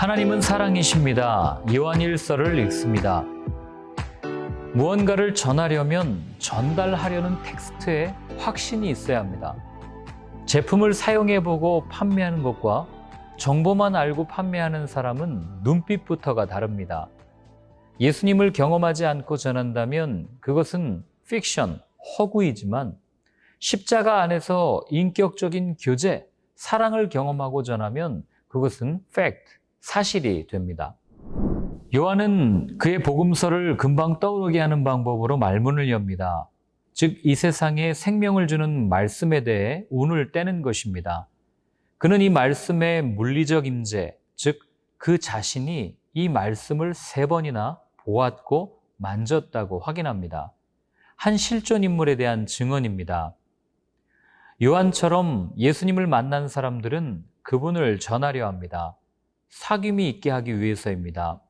하나님은 사랑이십니다. 요한일서를 읽습니다. 무언가를 전하려면 전달하려는 텍스트에 확신이 있어야 합니다. 제품을 사용해보고 판매하는 것과 정보만 알고 판매하는 사람은 눈빛부터가 다릅니다. 예수님을 경험하지 않고 전한다면 그것은 픽션, 허구이지만 십자가 안에서 인격적인 교제, 사랑을 경험하고 전하면 그것은 팩트, 사실이 됩니다. 요한은 그의 복음서를 금방 떠오르게 하는 방법으로 말문을 엽니다. 즉, 이 세상에 생명을 주는 말씀에 대해 운을 떼는 것입니다. 그는 이 말씀의 물리적 임재, 즉 그 자신이 이 말씀을 3번이나 보았고 만졌다고 확인합니다. 한 실존 인물에 대한 증언입니다. 요한처럼 예수님을 만난 사람들은 그분을 전하려 합니다. 사귐이 있게 하기 위해서입니다.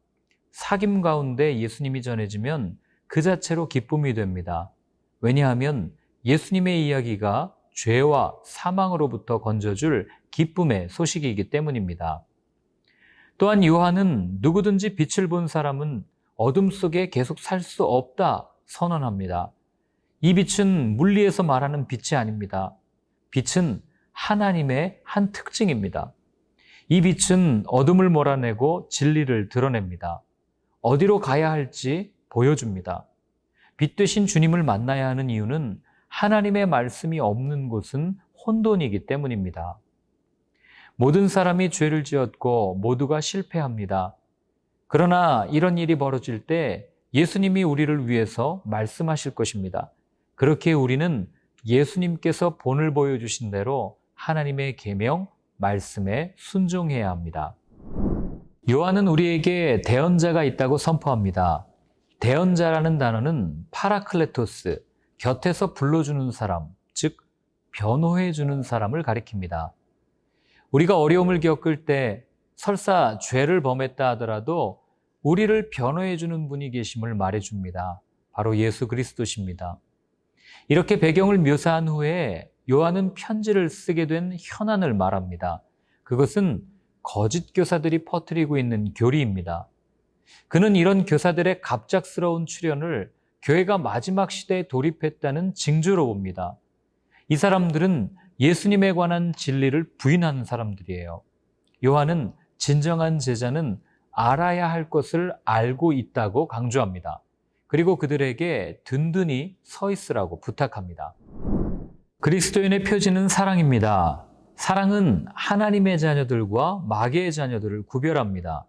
사귐 가운데 예수님이 전해지면 그 자체로 기쁨이 됩니다. 왜냐하면 예수님의 이야기가 죄와 사망으로부터 건져줄 기쁨의 소식이기 때문입니다. 또한 요한은 누구든지 빛을 본 사람은 어둠 속에 계속 살 수 없다 선언합니다. 이 빛은 물리에서 말하는 빛이 아닙니다. 빛은 하나님의 한 특징입니다. 이 빛은 어둠을 몰아내고 진리를 드러냅니다. 어디로 가야 할지 보여줍니다. 빛 되신 주님을 만나야 하는 이유는 하나님의 말씀이 없는 곳은 혼돈이기 때문입니다. 모든 사람이 죄를 지었고 모두가 실패합니다. 그러나 이런 일이 벌어질 때 예수님이 우리를 위해서 말씀하실 것입니다. 그렇게 우리는 예수님께서 본을 보여주신 대로 하나님의 계명, 말씀에 순종해야 합니다. 요한은 우리에게 대언자가 있다고 선포합니다. 대언자라는 단어는 파라클레토스, 곁에서 불러주는 사람, 즉 변호해주는 사람을 가리킵니다. 우리가 어려움을 겪을 때 설사 죄를 범했다 하더라도 우리를 변호해주는 분이 계심을 말해줍니다. 바로 예수 그리스도십니다. 이렇게 배경을 묘사한 후에 요한은 편지를 쓰게 된 현안을 말합니다. 그것은 거짓 교사들이 퍼뜨리고 있는 교리입니다. 그는 이런 교사들의 갑작스러운 출현을 교회가 마지막 시대에 돌입했다는 징조로 봅니다. 이 사람들은 예수님에 관한 진리를 부인하는 사람들이에요. 요한은 진정한 제자는 알아야 할 것을 알고 있다고 강조합니다. 그리고 그들에게 든든히 서 있으라고 부탁합니다. 그리스도인의 표지는 사랑입니다. 사랑은 하나님의 자녀들과 마귀의 자녀들을 구별합니다.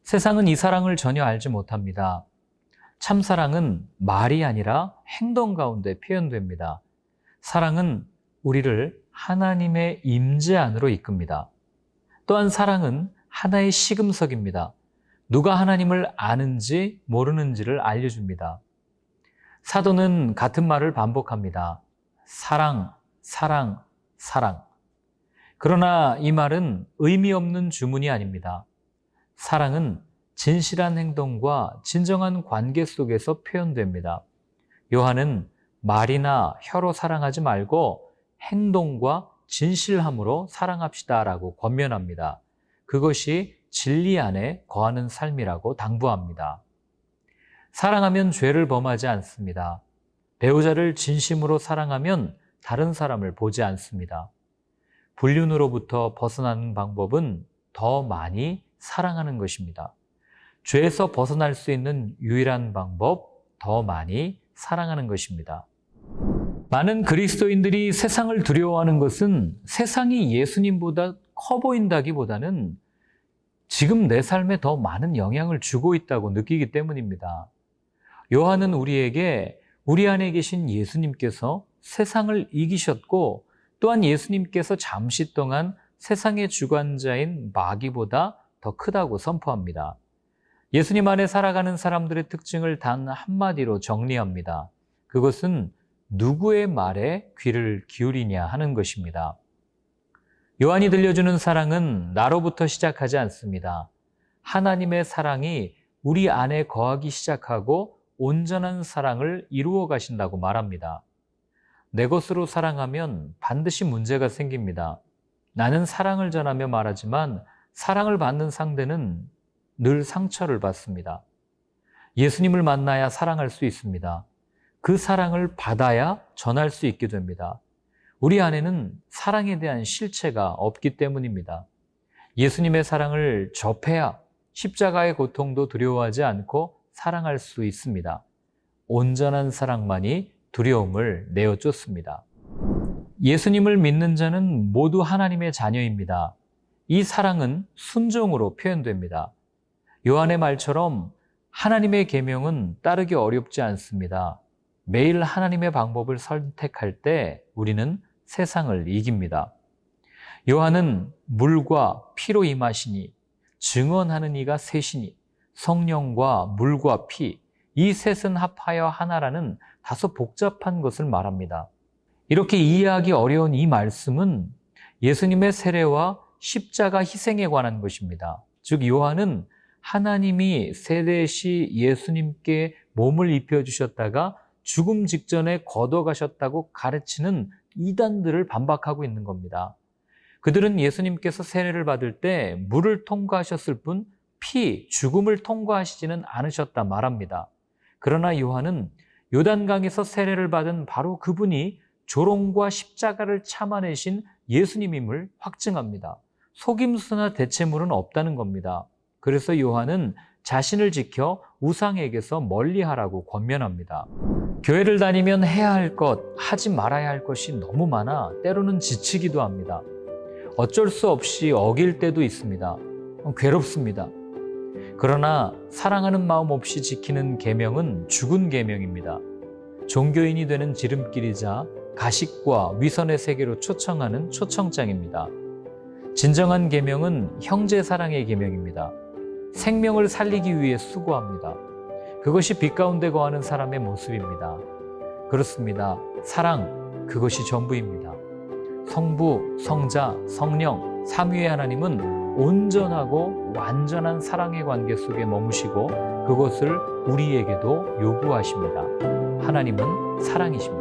세상은 이 사랑을 전혀 알지 못합니다. 참사랑은 말이 아니라 행동 가운데 표현됩니다. 사랑은 우리를 하나님의 임재 안으로 이끕니다. 또한 사랑은 하나의 시금석입니다. 누가 하나님을 아는지 모르는지를 알려줍니다. 사도는 같은 말을 반복합니다. 사랑, 사랑, 사랑. 그러나 이 말은 의미 없는 주문이 아닙니다. 사랑은 진실한 행동과 진정한 관계 속에서 표현됩니다. 요한은 말이나 혀로 사랑하지 말고 행동과 진실함으로 사랑합시다라고 권면합니다. 그것이 진리 안에 거하는 삶이라고 당부합니다. 사랑하면 죄를 범하지 않습니다. 배우자를 진심으로 사랑하면 다른 사람을 보지 않습니다. 불륜으로부터 벗어나는 방법은 더 많이 사랑하는 것입니다. 죄에서 벗어날 수 있는 유일한 방법, 더 많이 사랑하는 것입니다. 많은 그리스도인들이 세상을 두려워하는 것은 세상이 예수님보다 커 보인다기보다는 지금 내 삶에 더 많은 영향을 주고 있다고 느끼기 때문입니다. 요한은 우리에게 우리 안에 계신 예수님께서 세상을 이기셨고 또한 예수님께서 잠시 동안 세상의 주관자인 마귀보다 더 크다고 선포합니다. 예수님 안에 살아가는 사람들의 특징을 단 한마디로 정리합니다. 그것은 누구의 말에 귀를 기울이냐 하는 것입니다. 요한이 들려주는 사랑은 나로부터 시작하지 않습니다. 하나님의 사랑이 우리 안에 거하기 시작하고 온전한 사랑을 이루어 가신다고 말합니다. 내 것으로 사랑하면 반드시 문제가 생깁니다. 나는 사랑을 전하며 말하지만 사랑을 받는 상대는 늘 상처를 받습니다. 예수님을 만나야 사랑할 수 있습니다. 그 사랑을 받아야 전할 수 있게 됩니다. 우리 안에는 사랑에 대한 실체가 없기 때문입니다. 예수님의 사랑을 접해야 십자가의 고통도 두려워하지 않고 사랑할 수 있습니다. 온전한 사랑만이 두려움을 내어쫓습니다. 예수님을 믿는 자는 모두 하나님의 자녀입니다. 이 사랑은 순종으로 표현됩니다. 요한의 말처럼 하나님의 계명은 따르기 어렵지 않습니다. 매일 하나님의 방법을 선택할 때 우리는 세상을 이깁니다. 요한은 물과 피로 임하시니 증언하는 이가 셋이니 성령과 물과 피, 이 셋은 합하여 하나라는 다소 복잡한 것을 말합니다. 이렇게 이해하기 어려운 이 말씀은 예수님의 세례와 십자가 희생에 관한 것입니다. 즉 요한은 하나님이 세례시 예수님께 몸을 입혀주셨다가 죽음 직전에 걷어가셨다고 가르치는 이단들을 반박하고 있는 겁니다. 그들은 예수님께서 세례를 받을 때 물을 통과하셨을 뿐 죽음을 통과하시지는 않으셨다 말합니다. 그러나 요한은 요단강에서 세례를 받은 바로 그분이 조롱과 십자가를 참아내신 예수님임을 확증합니다. 속임수나 대체물은 없다는 겁니다. 그래서 요한은 자신을 지켜 우상에게서 멀리하라고 권면합니다. 교회를 다니면 해야 할 것, 하지 말아야 할 것이 너무 많아 때로는 지치기도 합니다. 어쩔 수 없이 어길 때도 있습니다. 괴롭습니다. 그러나 사랑하는 마음 없이 지키는 계명은 죽은 계명입니다. 종교인이 되는 지름길이자 가식과 위선의 세계로 초청하는 초청장입니다. 진정한 계명은 형제 사랑의 계명입니다. 생명을 살리기 위해 수고합니다. 그것이 빛 가운데 거하는 사람의 모습입니다. 그렇습니다. 사랑, 그것이 전부입니다. 성부, 성자, 성령, 삼위의 하나님은 온전하고 완전한 사랑의 관계 속에 머무시고 그것을 우리에게도 요구하십니다. 하나님은 사랑이십니다.